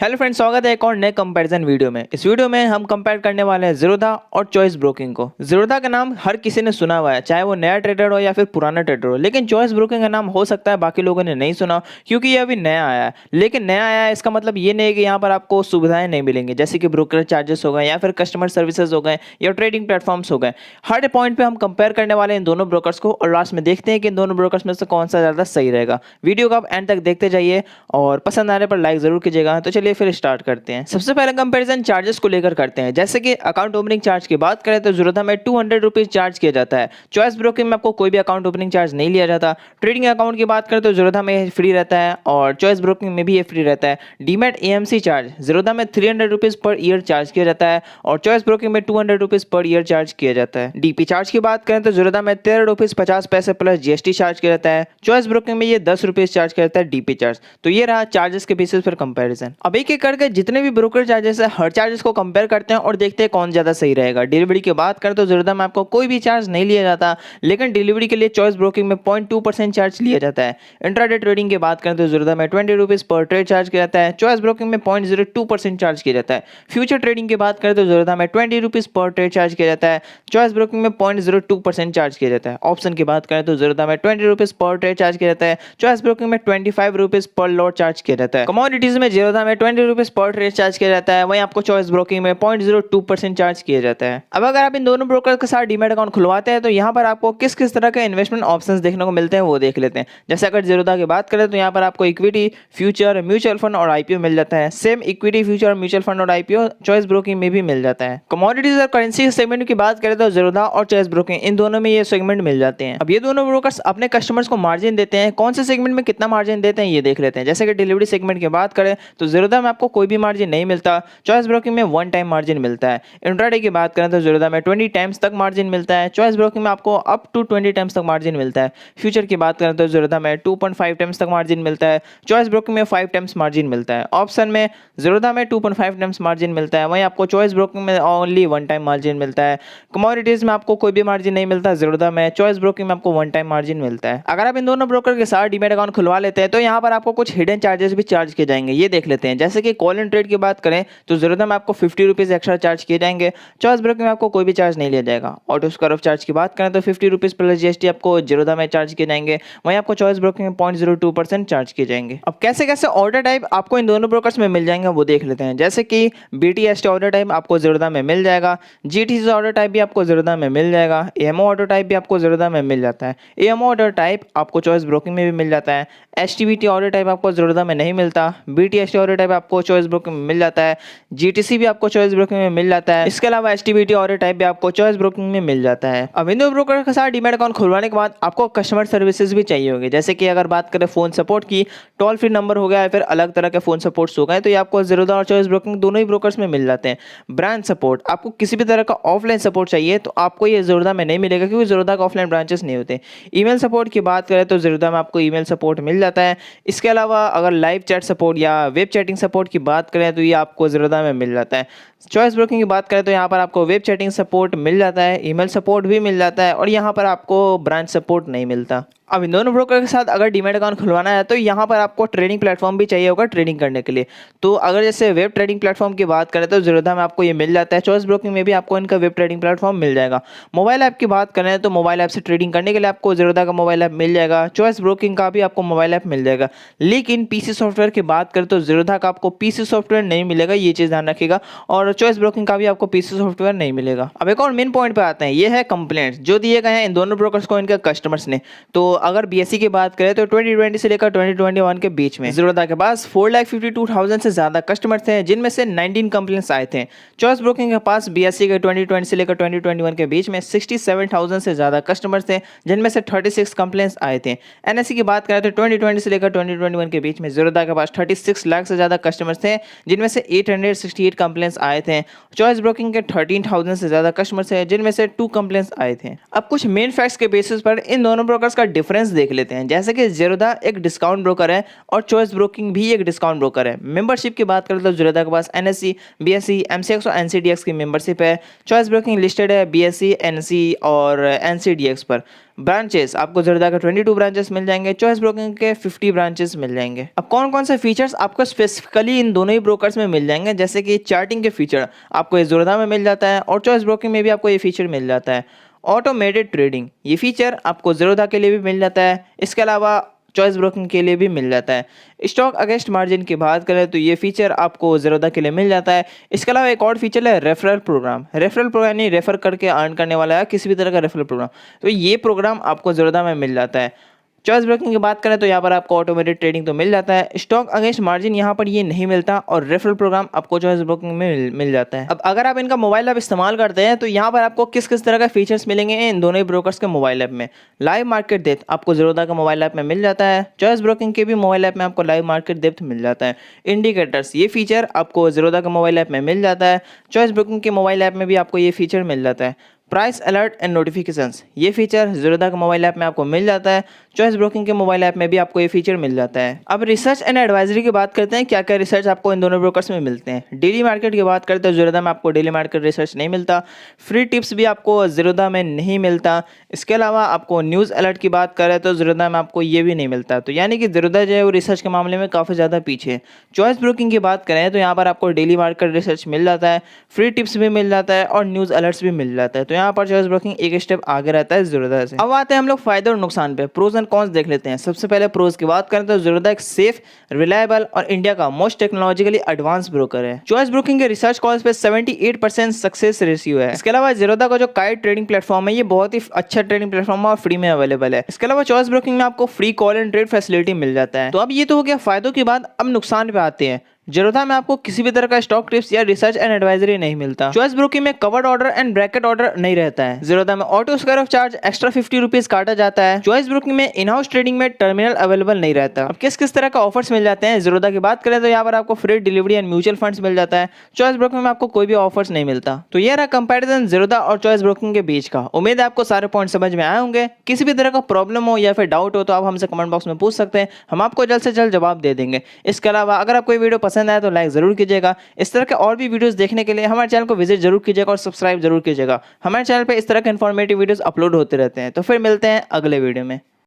Hello friends, स्वागत है एक और नए कंपैरिजन वीडियो में। इस वीडियो में हम कंपेयर करने वाले हैं ज़ीरोधा और चॉइस ब्रोकिंग को। ज़ीरोधा का नाम हर किसी ने सुना हुआ है, चाहे वो नया ट्रेडर हो या फिर पुराना ट्रेडर हो। लेकिन चॉइस ब्रोकिंग का नाम हो सकता है बाकी लोगों ने नहीं सुना, क्योंकि ये अभी नया आया है। लेकिन नया आया है इसका मतलब ये नहीं है कि यहाँ पर आपको सुविधाएं नहीं मिलेंगी, जैसे कि ब्रोकर चार्जेस हो गए या फिर कस्टमर सर्विसेज हो गए या ट्रेडिंग प्लेटफॉर्म्स हो गए। हर पॉइंट पर हम कंपेयर करने वाले हैं इन दोनों ब्रोकर्स को, और लास्ट में देखते हैं कि इन दोनों ब्रोकर्स में से कौन सा ज़्यादा सही रहेगा। वीडियो को आप एंड तक देखते जाइए और पसंद आने पर लाइक जरूर कीजिएगा। तो चलिए फिर स्टार्ट करते हैं। सबसे पहले कंपैरिजन चार्जेस को लेकर करते हैं। जैसे कि अकाउंट ओपनिंग चार्ज की बात करें तो ज़ीरोधा में 200 रुपीज चार्ज किया जाता है। चॉइस ब्रोकिंग में आपको कोई भी अकाउंट ओपनिंग चार्ज नहीं लिया जाता। ट्रेडिंग अकाउंट की बात करें तो ज़ीरोधा में फ्री रहता है और चॉइस ब्रोकिंग में भी ये फ्री रहता है। डीमैट एएमसी चार्ज ज़ीरोधा में 300 रुपीज पर ईयर चार्ज किया जाता है और चॉइस ब्रोकिंग में 200 रुपीज पर ईयर चार्ज किया जाता है। डीपी चार्ज की बात करें तो ज़ीरोधा में 13 रुपीज 50 पैसे प्लस जीएसटी चार्ज किया जाता है। चॉइस ब्रोकिंग में ये 10 रुपीज चार्ज किया जाता है डीपी चार्ज। तो ये रहा चार्जेस के बेसिस पर कंपैरिजन। अब एक एक करके जितने भी ब्रोकर चार्जेस है हर चार्जेस को कंपेयर करते हैं और देखते हैं कौन ज्यादा सही रहेगा। डिलीवरी की बात करें तो ज़ीरोधा में आपको कोई भी चार्ज नहीं लिया जाता, लेकिन डिलीवरी के लिए चॉइस ब्रोकिंग में 0.2% चार्ज लिया जाता है। इंट्राडे ट्रेडिंग की बात करें तो ज़ीरोधा में 20 रुपीज पर ट्रेड चार्ज किया जाता है। चॉइस ब्रोकिंग में 0.02% चार्ज किया जाता है। फ्यूचर ट्रेडिंग की बात करें तो ज़ीरोधा में 20 रुपीज पर ट्रेड चार्ज किया जाता है। चॉइस ब्रोकिंग में 0.02% चार्ज किया जाता है। ऑप्शन की बात करें तो ज़ीरोधा में 20 रुपीज पर ट्रेड चार्ज किया जाता है। चॉइस ब्रोकिंग में 25 रुपीज पर लॉट चार्ज किया जाता है। कमोडिटीज में ज़ीरोधा में 20 रुपीज पर ट्रेड चार्ज किया जाता है, वहीं आपको चॉइस ब्रोकिंग में 0.02% चार्ज किया जाता है। अब अगर आप इन दोनों ब्रोकर के साथ डीमैट अकाउंट खुलवाते हैं तो यहाँ पर आपको किस किस तरह के इन्वेस्टमेंट ऑप्शंस देखने को मिलते हैं वो देख लेते हैं। जैसे अगर ज़ीरोधा की बात करें तो यहाँ पर आपको इक्विटी, फ्यूचर, म्यूचुअल फंड और आईपीओ मिल जाता है। Same equity, future, mutual fund और आईपीओ चॉइस ब्रोकिंग में भी मिल जाता है। कमोडिटीज और करेंसी सेगमेंट की बात करें तो ज़ीरोधा और चॉइस ब्रोकिंग इन दोनों में ये सेगमेंट मिल जाते हैं। अब ये दोनों ब्रोकर्स अपने कस्टमर्स को मार्जिन देते हैं, कौन से सेगमेंट में कितना मार्जिन देते हैं ये देख लेते हैं। जैसे कि डिलीवरी सेगमेंट की बात करें तो ज़ीरोधा में आपको कोई भी मार्जिन नहीं मिलता। चॉइस ब्रोकिंग में 1 टाइम मार्जिन मिलता है। इंट्राडे की बात करें तो ज़ीरोधा में 20 टाइम्स तक मार्जिन मिलता है। चॉइस ब्रोकिंग में आपको अप टू 20 टाइम्स तक मार्जिन मिलता है। फ्यूचर की बात करें तो ज़ीरोधा में 2.5 टाइम्स तक मार्जिन मिलता है। चॉइस ब्रोकिंग में 5 टाइम्स मार्जिन मिलता है। ऑप्शन में ज़ीरोधा में 2.5 टाइम्स मार्जिन मिलता है, वहीं आपको चॉइस ब्रोकिंग में ओनली 1 टाइम मार्जिन मिलता है। कमोडिटीज में आपको कोई भी मार्जिन नहीं मिलता ज़ीरोधा में। चॉइस ब्रोकिंग में आपको 1 टाइम मार्जिन मिलता है। अगर आप इन दोनों ब्रोकर के साथ डीमैट अकाउंट खुलवा लेते हैं तो यहाँ पर आपको कुछ हिडन चार्जेस भी चार्ज किए जाएंगे, ये देख लेते हैं। जैसे कि कॉल एंड ट्रेड की बात करें तो ज़ीरोधा में आपको 50 रुपीज एक्स्ट्रा चार्ज किए जाएंगे। चॉइस ब्रोकिंग में आपको कोई भी चार्ज नहीं लिया जाएगा। ऑटो स्क्वायर ऑफ चार्ज की बात करें तो 50 रुपीज प्लस जीएसटी आपको ज़ीरोधा में चार्ज किए जाएंगे, वहीं आपको चॉइस ब्रोकिंग में 0.02% चार्ज किए जाएंगे। अब कैसे कैसे ऑर्डर टाइप आपको इन दोनों ब्रोकर्स में मिल जाएंगे वो देख लेते हैं। जैसे कि बीटीएसटी ऑर्डर टाइप आपको ज़ीरोधा में मिल जाएगा। जीटीसी ऑर्डर टाइप भी आपको ज़ीरोधा में मिल जाएगा। एएमओ ऑर्डर टाइप भी आपको ज़ीरोधा में मिल जाता है। एएमओ ऑर्डर टाइप आपको चॉइस ब्रोकिंग में भी मिल जाता है। एचटीबीटी ऑर्डर टाइप आपको ज़ीरोधा में नहीं मिलता। बीटीएसटी ऑर्डर टाइप आपको चॉइस ब्रोकिंग में मिल जाता है। जीटीसी भी आपको चॉइस ब्रोकिंग में मिल जाता है। इसके अलावा एचटीबीटी ऑर्डर टाइप भी आपको चॉइस ब्रोकिंग में मिल जाता है। अब इन दो ब्रोकर के साथ डीमैट अकाउंट खुलवाने के बाद आपको कस्टमर सर्विसेज भी चाहिए होगी। जैसे कि अगर बात करें फोन सपोर्ट की, टोल फ्री नंबर हो गया या फिर अलग तरह के फोन सपोर्ट्स हो गए, तो ये आपको ज़ीरोधा और चॉइस ब्रोकिंग दोनों ही ब्रोकर्स में मिल जाते हैं। ब्रांच सपोर्ट, आपको किसी भी तरह का ऑफलाइन सपोर्ट चाहिए तो आपको ये ज़ीरोधा में नहीं मिलेगा, क्योंकि ज़ीरोधा का ऑफलाइन ब्रांचेस नहीं होते। ईमेल सपोर्ट की बात करें तो ज़ीरोधा में आपको ईमेल सपोर्ट मिल जाता है। इसके अलावा अगर लाइव चैट सपोर्ट या वेब चैटिंग सपोर्ट की बात करें तो ये आपको ज़ीरोधा में मिल जाता है। चॉइस ब्रोकिंग की बात करें तो यहाँ पर आपको वेब चैटिंग सपोर्ट मिल जाता है, ईमेल सपोर्ट भी मिल जाता है और यहाँ पर आपको ब्रांच सपोर्ट नहीं मिलता। अब इन दोनों ब्रोकर के साथ अगर डीमैट अकाउंट खुलवाना है तो यहाँ पर आपको ट्रेडिंग प्लेटफॉर्म भी चाहिए होगा ट्रेडिंग करने के लिए। तो अगर जैसे वेब ट्रेडिंग प्लेटफॉर्म की बात करें तो ज़ीरोधा में आपको ये मिल जाता है। चॉइस ब्रोकिंग में भी आपको इनका वेब ट्रेडिंग प्लेटफॉर्म मिल जाएगा। मोबाइल ऐप की बात करें तो मोबाइल ऐप से ट्रेडिंग करने के लिए आपको ज़ीरोधा का मोबाइल ऐप मिल जाएगा। चॉइस ब्रोकिंग का भी आपको मोबाइल ऐप मिल जाएगा। लेकिन पीसी सॉफ्टवेयर की बात करें तो ज़ीरोधा का आपको पीसी सॉफ्टवेयर नहीं मिलेगा, ये चीज़ ध्यान रखिएगा। और चॉइस ब्रोकिंग का भी आपको पीसी सॉफ्टवेयर नहीं मिलेगा। अब एक और मेन पॉइंट पे आते हैं, ये है कंप्लेंट्स जो दिए गए हैं इन दोनों ब्रोकर्स को इनके कस्टमर्स ने। तो अगर बीएससी की बात करें तो 2020 से लेकर 2021 के बीच में ज़ीरोधा के पास 4,52,000 से ज्यादा कस्टमर थे, जिनमें से 19 कंप्लेंट्स आए थे। चॉइस ब्रोकिंग के पास बीएससी के 2020 से लेकर 2021 के बीच में 67,000 से ज्यादा कस्टमर्स थे, जिनमें से 36 कंप्लेंट्स आए थे। एनएससी की बात करें तो 2020 से लेकर 2021 के बीच में ज़ीरोधा के पास 36 लाख से ज्यादा कस्टमर्स थे, जिनमें से 868 कंप्लेंट्स आए थे। चॉइस ब्रोकिंग के 13,000 से ज्यादा कस्टमर्स थे, जिनमें से 2 कंप्लेंट्स आए थे। अब कुछ मेन फैक्ट्स के बेसिस पर इन दोनों ब्रोकर्स का डिफरेंस देख लेते हैं। जैसे कि ज़ीरोधा एक डिस्काउंट ब्रोकर है और चॉइस ब्रोकिंग भी एक डिस्काउंट ब्रोकर है। मेंबरशिप की बात करें तो ज़ीरोधा के पास NSE, BSE, MCX और NCDX की मेंबरशिप है। चॉइस ब्रोकिंग लिस्टेड है BSE, NSE और NCDX पर। ब्रांचेस आपको ज़ीरोधा के 22 ब्रांचेस मिल जाएंगे, चॉइस ब्रोकिंग के 50 ब्रांचेस मिल जाएंगे। अब कौन कौन से फीचर्स आपको स्पेसिफिकली इन दोनों ही ब्रोकर्स में मिल जाएंगे, जैसे कि चार्टिंग के फीचर आपको ये ज़ीरोधा में मिल जाता है और चॉइस ब्रोकिंग में भी आपको ये फीचर मिल जाता है। ऑटोमेटेड ट्रेडिंग ये फीचर आपको ज़ीरोधा के लिए भी मिल जाता है, इसके अलावा चॉइस ब्रोकिंग के लिए भी मिल जाता है। स्टॉक अगेंस्ट मार्जिन की बात करें तो ये फीचर आपको ज़ीरोधा के लिए मिल जाता है। इसके अलावा एक और फीचर है रेफरल प्रोग्राम। रेफरल प्रोग्राम यानी रेफर करके अर्न करने वाला है किसी भी तरह का रेफरल प्रोग्राम, तो ये प्रोग्राम आपको ज़ीरोधा में मिल जाता है। चॉइस ब्रोकिंग की बात करें तो यहाँ पर आपको ऑटोमेटेड ट्रेडिंग तो मिल जाता है, स्टॉक अगेंस्ट मार्जिन यहाँ पर ये नहीं मिलता और रेफरल प्रोग्राम आपको चॉइस ब्रोकिंग में मिल जाता है। अब अगर आप इनका मोबाइल ऐप इस्तेमाल करते हैं तो यहाँ पर आपको किस किस तरह का फीचर्स मिलेंगे इन दोनों ही ब्रोकर्स के मोबाइल ऐप में। लाइव मार्केट डेप्थ आपको ज़ीरोधा का मोबाइल ऐप में मिल जाता है, चॉइस ब्रोकिंग के भी मोबाइल ऐप में आपको लाइव मार्केट डेप्थ मिल जाता है। इंडिकेटर्स ये फीचर आपको ज़ीरोधा का मोबाइल ऐप में मिल जाता है, चॉइस ब्रोकिंग के मोबाइल ऐप में भी आपको ये फीचर मिल जाता है। प्राइस अलर्ट एंड नोटिफिकेशंस ये फीचर ज़ीरोधा के मोबाइल ऐप में आपको मिल जाता है, चॉइस ब्रोकिंग के मोबाइल ऐप में भी आपको ये फीचर मिल जाता है। अब रिसर्च एंड एडवाइजरी की बात करते हैं, क्या क्या रिसर्च आपको इन दोनों ब्रोकर्स में मिलते हैं। डेली मार्केट की बात करते हैं ज़ीरोधा में आपको डेली मार्केट रिसर्च नहीं मिलता, फ्री टिप्स भी आपको ज़ीरोधा में नहीं मिलता। इसके अलावा आपको न्यूज़ अलर्ट की बात करें तो ज़ीरोधा में आपको ये भी नहीं मिलता, तो यानी कि ज़ीरोधा जो है वो रिसर्च के मामले में काफ़ी ज़्यादा पीछे है। चॉइस ब्रोकिंग की बात करें तो यहाँ पर आपको डेली मार्केट रिसर्च मिल जाता है, फ्री टिप्स भी मिल जाता है और न्यूज़ अलर्ट्स भी मिल जाता है, तो यहाँ पर चॉइस ब्रोकिंग एक स्टेप आगे रहता है ज़ीरोधा से। अब आते हैं हम लोग फायदे और नुकसान पे, प्रोज एंड कॉन्स देख लेते हैं। सबसे पहले प्रोज की बात करें तो ज़ीरोधा एक सेफ, रिलायबल और इंडिया का मोस्ट टेक्नोलॉजिकली एडवांस ब्रोकर है। चॉइस ब्रोकिंग के रिसर्च कॉल्स पे 78% सक्सेस रेशियो है। इसके अलावा ज़ीरोधा का जो काइट ट्रेडिंग प्लेटफॉर्म है ये बहुत ही अच्छा ट्रेडिंग प्लेटफॉर्म है और फ्री में अवेलेबल है। इसके अलावा चॉइस ब्रोकिंग में आपको free call and trade facility मिल जाता है। तो अब ये तो हो गया फायदों की बात, अब नुकसान पे आते हैं। ज़ीरोधा में आपको किसी भी तरह का स्टॉक टिप्स या रिसर्च एंड एडवाइजरी नहीं मिलता। चॉइस ब्रोकिंग में covered order and bracket order नहीं रहता है। ज़ीरोधा में auto square of charge extra 50 rupees काटा जाता है। चॉइस ब्रोकिंग में इन हाउस ट्रेडिंग में टर्मिनल अवेलेबल नहीं रहता। अब किस किस तरह का ऑफर्स मिल जाते हैं ज़ीरोधा की बात करें तो यहाँ पर आपको free delivery and mutual funds मिल जाता है। चॉइस ब्रोकिंग में आपको कोई भी ऑफर्स नहीं मिलता। तो यह रहा कंपैरिजन ज़ीरोधा और चॉइस ब्रोकिंग के बीच का। उम्मीद है आपको सारे पॉइंट समझ में आए होंगे। किसी भी तरह का प्रॉब्लम हो या फिर डाउट हो तो आप हमसे कमेंट बॉक्स में पूछ सकते हैं, हम आपको जल्द से जल्द जवाब दे देंगे। इसके अलावा अगर आपको ये वीडियो पसंद आए तो लाइक जरूर कीजिएगा। इस तरह के और भी वीडियोस देखने के लिए हमारे चैनल को विजिट जरूर कीजिएगा और सब्सक्राइब जरूर कीजिएगा। हमारे चैनल पे इस तरह के इन्फॉर्मेटिव वीडियोस अपलोड होते रहते हैं। तो फिर मिलते हैं अगले वीडियो में।